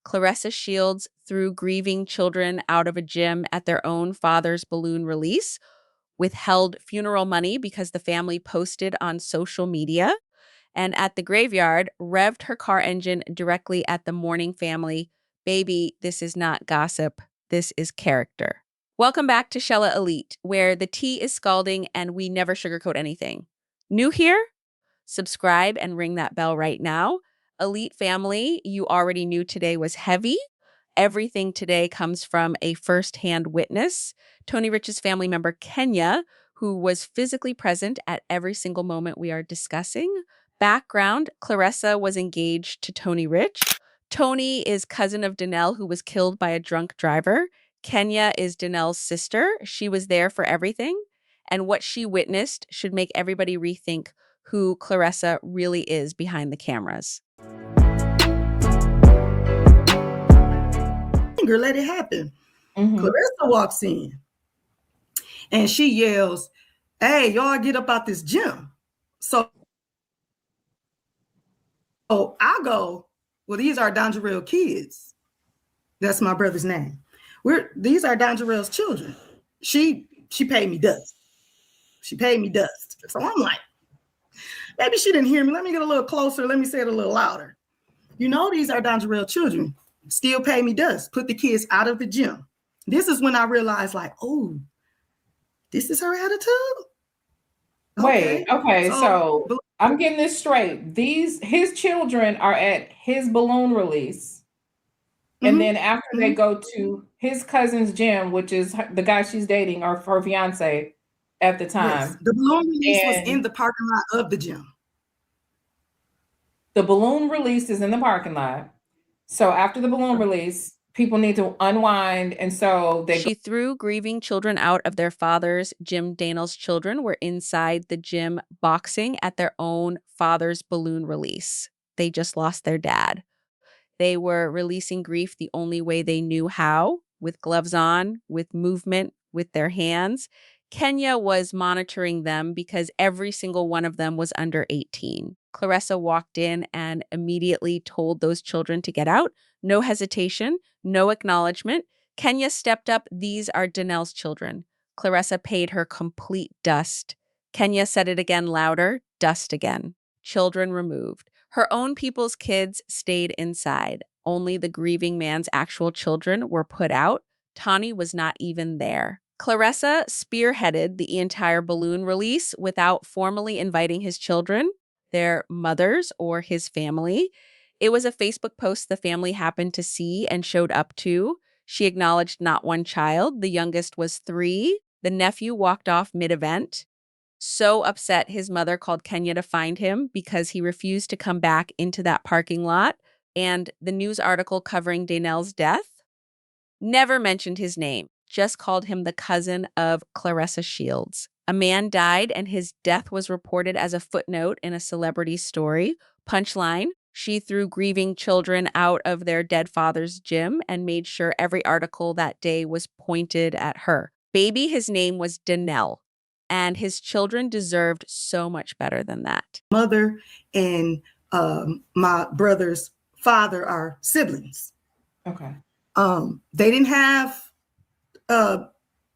Claressa Shields threw grieving children out of a gym at their own father's balloon release, withheld funeral money because the family posted on social media, and at the graveyard, revved her car engine directly at the mourning family. Baby, this is not gossip. This is character. Welcome back to Shella Elite, where the tea is scalding and we never sugarcoat anything. New here? Subscribe and ring that bell right now. Elite family, you already knew today was heavy. Everything today comes from a firsthand witness, Tony Rich's family member, Kenya, who was physically present at every single moment we are discussing. Background, Claressa was engaged to Tony Rich. Tony is cousin of Danelle, who was killed by a drunk driver. Kenya is Danelle's sister. She was there for everything. And what she witnessed should make everybody rethink who Claressa really is behind the cameras. Let it happen. Claressa walks in and she yells, "Hey, y'all get up out this gym." So I go, "Well, these are Donjarell kids." That's my brother's name. These are Donjarell's children. She paid me dust. She paid me dust. So I'm like, maybe she didn't hear me. Let me get a little closer. Let me say it a little louder. These are Donjarell children. Still pay me dust. Put the kids out of the gym. This is when I realized, like, oh, this is her attitude. Okay. So I'm getting this straight. His children are at his balloon release. And then after they go to his cousin's gym, which is the guy she's dating or her fiance at the time. Yes, the balloon release was in the parking lot of the gym. The balloon release is in the parking lot. So after the balloon release, people need to unwind. And so she threw grieving children out of their father's gym. Danelle's children were inside the gym boxing at their own father's balloon release. They just lost their dad. They were releasing grief the only way they knew how, with gloves on, with movement, with their hands. Kenya was monitoring them because every single one of them was under 18. Claressa walked in and immediately told those children to get out. No hesitation, no acknowledgement. Kenya stepped up. These are Danelle's children. Claressa paid her complete dust. Kenya said it again louder, dust again. Children removed. Her own people's kids stayed inside. Only the grieving man's actual children were put out. Tani was not even there. Claressa spearheaded the entire balloon release without formally inviting his children, their mothers, or his family. It was a Facebook post the family happened to see and showed up to. She acknowledged not one child. The youngest was 3. The nephew walked off mid-event. So upset, his mother called Kenya to find him because he refused to come back into that parking lot. And the news article covering Danelle's death never mentioned his name, just called him the cousin of Claressa Shields. A man died and his death was reported as a footnote in a celebrity story. Punchline, she threw grieving children out of their dead father's gym and made sure every article that day was pointed at her. Baby, his name was Danelle. And his children deserved so much better than that. Mother and my brother's father are siblings. Okay. They didn't have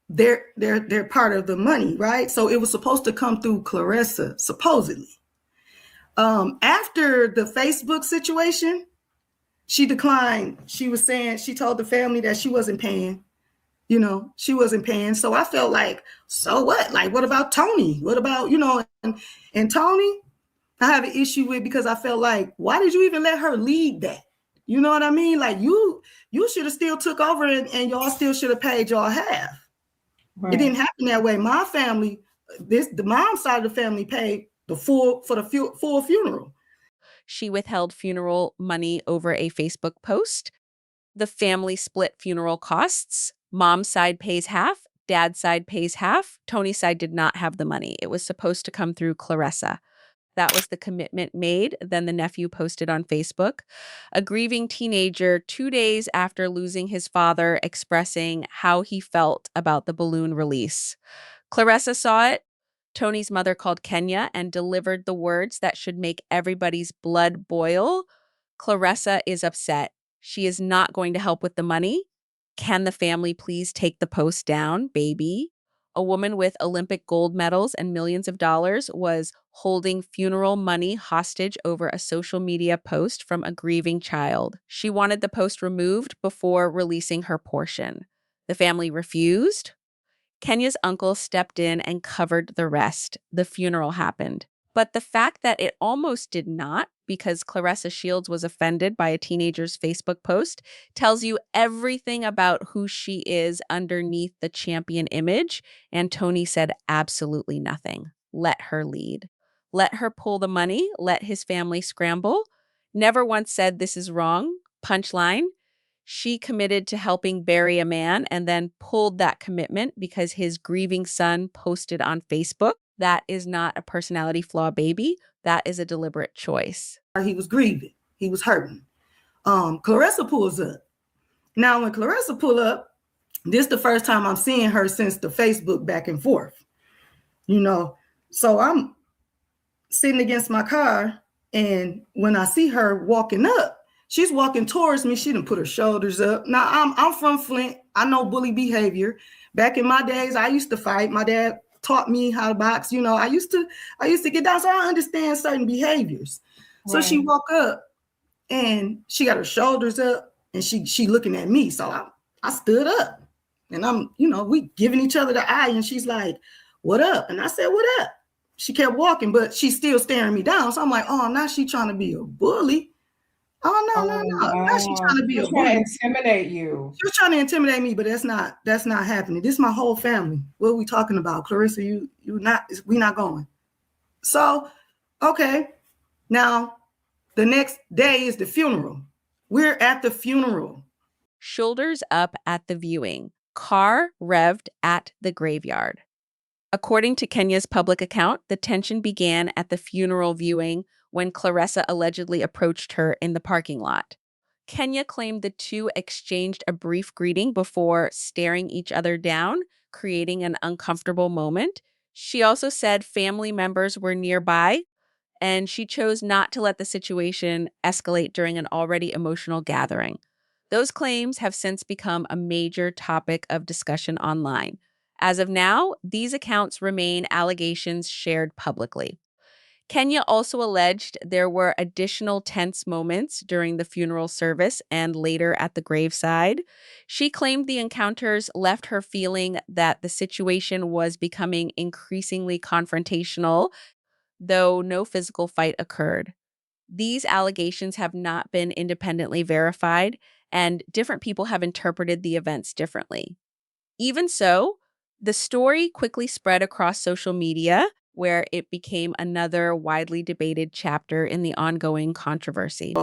they're part of the money, right? So it was supposed to come through Claressa, supposedly. After the Facebook situation, she declined. She was saying, she told the family that she wasn't paying. She wasn't paying. So I felt like, so what? Like, what about Tony? What about, and Tony, I have an issue with because I felt like, why did you even let her lead that? You know what I mean? Like you should have still took over and y'all still should have paid y'all half. Right. It didn't happen that way. My family, the mom side of the family paid the full funeral. She withheld funeral money over a Facebook post. The family split funeral costs. Mom's side pays half. Dad's side pays half. Tony's side did not have the money. It was supposed to come through Claressa. That was the commitment made. Then the nephew posted on Facebook. A grieving teenager 2 days after losing his father expressing how he felt about the balloon release. Claressa saw it. Tony's mother called Kenya and delivered the words that should make everybody's blood boil. Claressa is upset. She is not going to help with the money. Can the family please take the post down, baby? A woman with Olympic gold medals and millions of dollars was holding funeral money hostage over a social media post from a grieving child. She wanted the post removed before releasing her portion. The family refused. Kenya's uncle stepped in and covered the rest. The funeral happened. But the fact that it almost did not, because Claressa Shields was offended by a teenager's Facebook post, tells you everything about who she is underneath the champion image. And Tony said absolutely nothing. Let her lead. Let her pull the money. Let his family scramble. Never once said this is wrong. Punchline. She committed to helping bury a man and then pulled that commitment because his grieving son posted on Facebook. That is not a personality flaw, baby. That is a deliberate choice. He was grieving. He was hurting. Claressa pulls up. Now, when Claressa pull up, this is the first time I'm seeing her since the Facebook back and forth. So I'm sitting against my car, and when I see her walking up, she's walking towards me. She didn't put her shoulders up. Now, I'm from Flint. I know bully behavior. Back in my days, I used to fight. My dad taught me how to box. I used to get down, so I understand certain behaviors. So Right. she walk up, and she got her shoulders up, and she looking at me. So I stood up, and I'm, we giving each other the eye, and she's like, "What up?" And I said, "What up?" She kept walking, but she's still staring me down. So I'm like, "Oh, now she trying to be a bully." Oh, no. Now she's trying to be a She's trying to bully. intimidate you. She was trying to intimidate me, but that's not happening. This is my whole family. What are we talking about? Claressa, we not going. So, okay. Now, the next day is the funeral. We're at the funeral. Shoulders up at the viewing. Car revved at the graveyard. According to Kenya's public account, the tension began at the funeral viewing when Claressa allegedly approached her in the parking lot. Kenya claimed the two exchanged a brief greeting before staring each other down, creating an uncomfortable moment. She also said family members were nearby, and she chose not to let the situation escalate during an already emotional gathering. Those claims have since become a major topic of discussion online. As of now, these accounts remain allegations shared publicly. Kenya also alleged there were additional tense moments during the funeral service and later at the graveside. She claimed the encounters left her feeling that the situation was becoming increasingly confrontational, though no physical fight occurred. These allegations have not been independently verified, and different people have interpreted the events differently. Even so, the story quickly spread across social media, where it became another widely debated chapter in the ongoing controversy.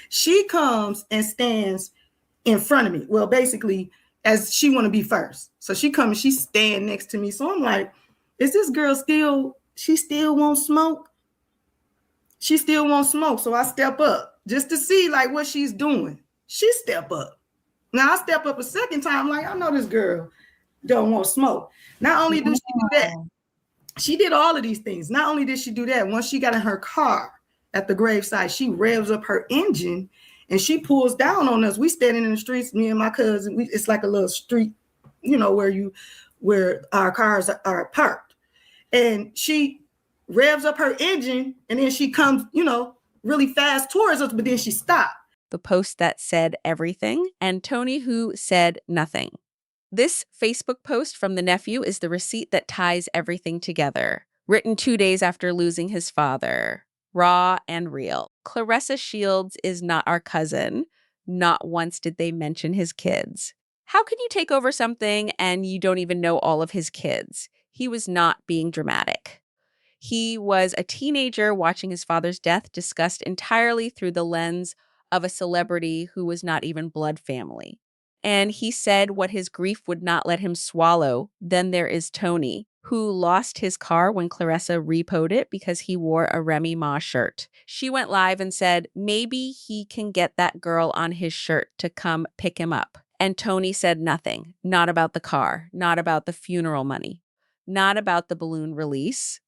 She comes and stands in front of me. Well, basically, as she want to be first. So she comes, she stand next to me. So I'm like, is this girl she still won't smoke? She still won't smoke. So I step up just to see like what she's doing. She step up. Now I step up a second time, like, I know this girl don't want smoke. Not only does she do that, she did all of these things. Not only did she do that, once she got in her car at the graveside, she revs up her engine and she pulls down on us. We standing in the streets, me and my cousin. It's like a little street, where our cars are parked. And she revs up her engine, and then she comes, really fast towards us, but then she stopped. The post that said everything, and Tony who said nothing. This Facebook post from the nephew is the receipt that ties everything together. Written 2 days after losing his father. Raw and real. Claressa Shields is not our cousin. Not once did they mention his kids. How can you take over something and you don't even know all of his kids? He was not being dramatic. He was a teenager watching his father's death discussed entirely through the lens of a celebrity who was not even blood family. And he said what his grief would not let him swallow. Then there is Tony, who lost his car when Claressa repoed it because he wore a Remy Ma shirt. She went live and said maybe he can get that girl on his shirt to come pick him up. And Tony said nothing, not about the car, not about the funeral money, not about the balloon release.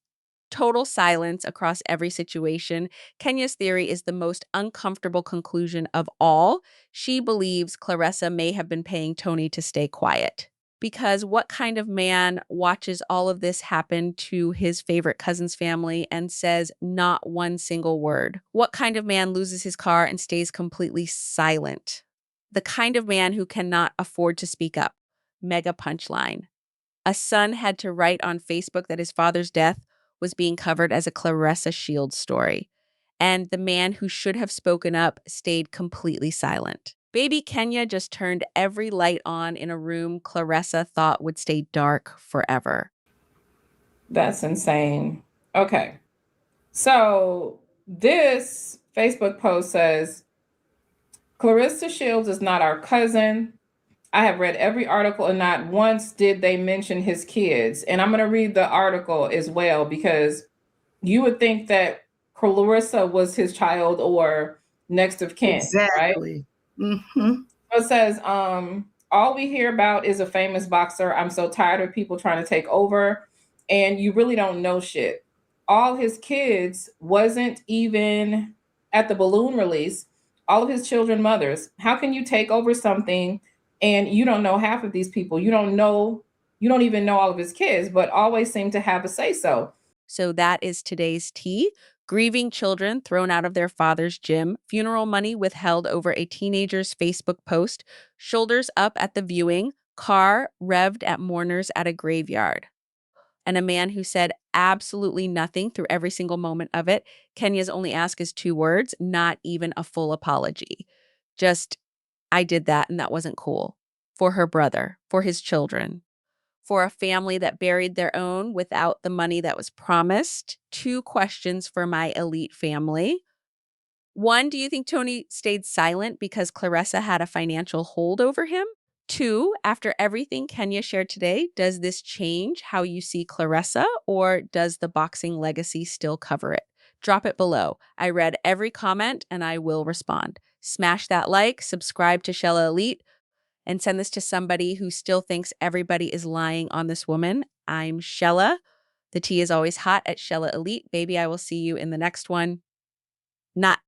Total silence across every situation. Kenya's theory is the most uncomfortable conclusion of all. She believes Claressa may have been paying Tony to stay quiet. Because what kind of man watches all of this happen to his favorite cousin's family and says not one single word? What kind of man loses his car and stays completely silent? The kind of man who cannot afford to speak up. Mega punchline. A son had to write on Facebook that his father's death was being covered as a Claressa Shields story. And the man who should have spoken up stayed completely silent. Baby Kenya just turned every light on in a room Claressa thought would stay dark forever. That's insane. Okay. So this Facebook post says, Claressa Shields is not our cousin. I have read every article and not once did they mention his kids. And I'm going to read the article as well because you would think that Claressa was his child or next of kin, right? Exactly. Mm-hmm. It says, all we hear about is a famous boxer. I'm so tired of people trying to take over, and you really don't know shit. All his kids wasn't even at the balloon release. All of his children mothers. How can you take over something and you don't know half of these people? You don't even know all of his kids, but always seem to have a say so. So that is today's tea. Grieving children thrown out of their father's gym, funeral money withheld over a teenager's Facebook post, shoulders up at the viewing, car revved at mourners at a graveyard. And a man who said absolutely nothing through every single moment of it. Kenya's only ask is 2 words, not even a full apology. Just, I did that and that wasn't cool. For her brother, for his children. For a family that buried their own without the money that was promised. 2 questions for my elite family. 1, do you think Tony stayed silent because Claressa had a financial hold over him? 2, after everything Kenya shared today, does this change how you see Claressa, or does the boxing legacy still cover it? Drop it below. I read every comment and I will respond. Smash that like, subscribe to Shella Elite, and send this to somebody who still thinks everybody is lying on this woman. I'm Shella. The tea is always hot at Shella Elite. Baby, I will see you in the next one. Not